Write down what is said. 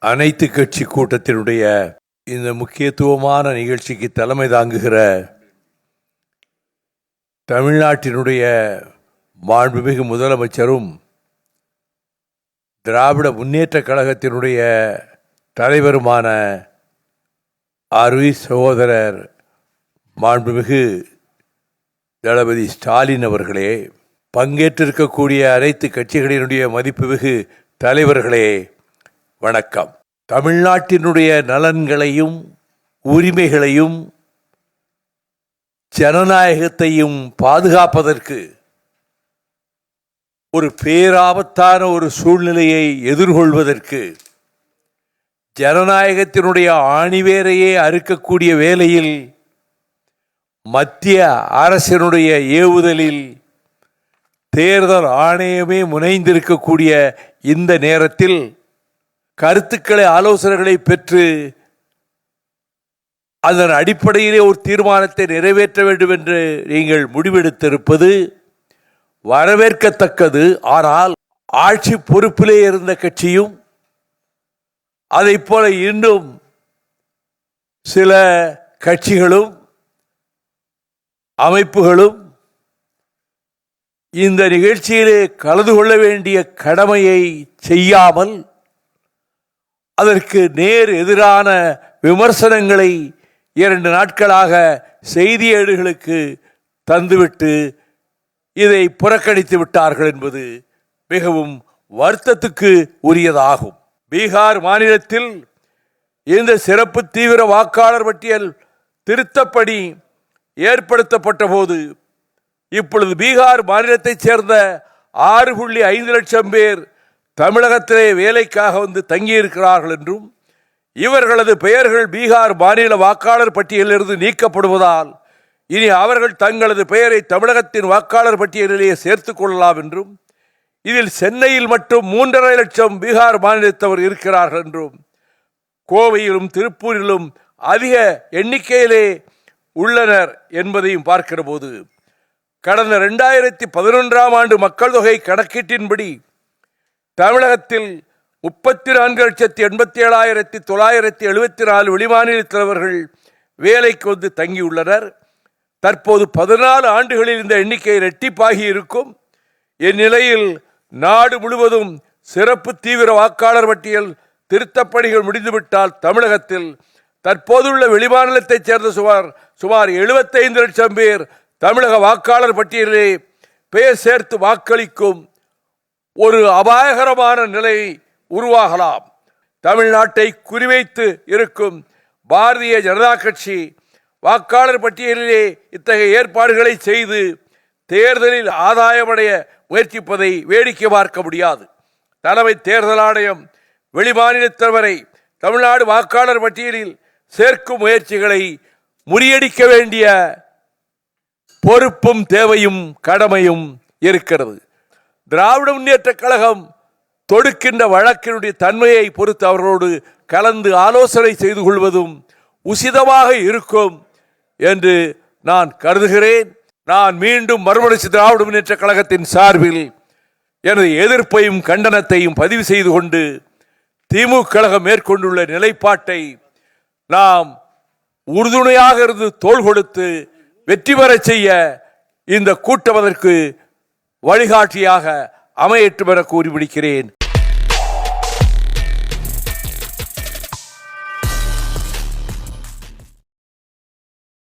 அனைத்து கட்சி கூட்டத்தினுடைய இந்த முக்கியத்துவமான நிகழ்ச்சிக்கு தலைமை தாங்குகிற தமிழ்நாட்டினுடைய மாண்புமிகு முதலமைச்சரும் திராவிட முன்னேற்ற கழகத்தினுடைய தலைவருமான அருமை சகோதரர் மாண்புமிகு தளபதி ஸ்டாலின் அவர்களே, பங்கேற்றிருக்கக்கூடிய அனைத்து கட்சிகளினுடைய மதிப்புமிகு தலைவர்களே, வணக்கம். தமிழ்நாட்டினுடைய நலன்களையும் உரிமைகளையும் ஜனநாயகத்தையும் பாதுகாப்பதற்கு ஒரு பேராபத்தான ஒரு சூழ்நிலையை எதிர்கொள்வதற்கு ஜனநாயகத்தினுடைய ஆணிவேரையே அறுக்கக்கூடிய வேளையில் மத்திய அரசினுடைய ஏவுதலில் தேர்தல் ஆணையமே முனைந்திருக்கக்கூடிய இந்த நேரத்தில் கருத்துக்களை ஆலோசனைகளை பெற்று அதன் அடிப்படையிலே ஒரு தீர்மானத்தை நிறைவேற்ற வேண்டும் என்று நீங்கள் முடிவெடுத்திருப்பது வரவேற்கத்தக்கது. ஆனால் ஆட்சி பொறுப்பிலே இருந்த கட்சியும் அதைப் போல இன்னும் சில கட்சிகளும் அமைப்புகளும் இந்த நிகழ்ச்சியிலே கலந்து கொள்ள வேண்டிய கடமையை செய்யாமல் அதற்கு நேர் எதிரான விமர்சனங்களை 2 நாட்களாக செய்தியேடுகளுக்கு தந்துவிட்டு இதை புறக்கணித்து விட்டார்கள் என்பது மிகவும் வருத்தத்துக்கு உரியதாகும். பீகார் மாநிலத்தில் இந்த சிறப்பு தீவிர வாக்காளர் பட்டியல் திருத்தப்படி ஏற்படுத்தப்பட்ட போது இப்பொழுது பீகார் மாநிலத்தைச் சேர்ந்த 6.5 லட்சம் பேர் தமிழகத்திலே வேலைக்காக வந்து தங்கியிருக்கிறார்கள் என்றும் இவர்களது பெயர்கள் பீகார் மாநில வாக்காளர் பட்டியலிலிருந்து நீக்கப்படுவதால் இனி அவர்கள் தங்களது பெயரை தமிழகத்தின் வாக்காளர் பட்டியலிலேயே சேர்த்துக் கொள்ளலாம் என்றும் இதில் சென்னையில் மட்டும் 3.5 லட்சம் பீகார் மாநிலத்தவர் இருக்கிறார்கள் என்றும் கோவையிலும் திருப்பூரிலும் அதிக எண்ணிக்கையிலே உள்ளனர் என்பதையும் பார்க்கிற போது கடந்த 2011ஆம் ஆண்டு மக்கள் தொகை கணக்கீட்டின்படி தமிழகத்தில் 34,87,974 வெளிமாநிலத்தவர்கள் வேலைக்கு வந்து தங்கியுள்ளனர். தற்போது 14 ஆண்டுகளில் இந்த எண்ணிக்கை இரட்டிப்பாகி இருக்கும். இந்நிலையில் நாடு முழுவதும் சிறப்பு தீவிர வாக்காளர் பட்டியல் திருத்தப்பணிகள் முடிந்துவிட்டால் தமிழகத்தில் தற்போதுள்ள வெளிமாநிலத்தைச் சேர்ந்த சுமார் 75 லட்சம் பேர் தமிழக வாக்காளர் பட்டியலிலே பெயர் சேர்த்து வாக்களிக்கும் ஒரு அபாயகரமான நிலை உருவாகலாம். தமிழ்நாட்டை குறிவைத்து இருக்கும் பாரதிய ஜனதா கட்சி வாக்காளர் பட்டியலிலே இத்தகைய ஏற்பாடுகளை செய்து தேர்தலில் ஆதாயமடைய முயற்சிப்பதை வேடிக்கை பார்க்க முடியாது. தலைமை தேர்தல் ஆணையம் வெளிமாநிலத்தவரை தமிழ்நாடு வாக்காளர் பட்டியலில் சேர்க்கும் முயற்சிகளை முறியடிக்க வேண்டிய பொறுப்பும் தேவையும் கடமையும் இருக்கிறது. திராவிட முன்னேற்ற கழகம் தொடுக்கின்ற வழக்கினுடைய தன்மையை பொறுத்து அவர்களோடு கலந்து ஆலோசனை செய்து கொள்வதும் உசிதமாக இருக்கும் என்று நான் கருதுகிறேன். நான் மீண்டும் மறுமலர்ச்சி திராவிட முன்னேற்ற கழகத்தின் சார்பில் எனது எதிர்ப்பையும் கண்டனத்தையும் பதிவு செய்து கொண்டு திமுக கழகம் மேற்கொண்டுள்ள நிலைப்பாட்டை நாம் உறுதுணையாக இருந்து தோள் கொடுத்து வெற்றி பெற செய்ய இந்த கூட்டம் அதற்கு வழிகாட்டியாக அமையட்டும் என கூறி முடிக்கிறேன்.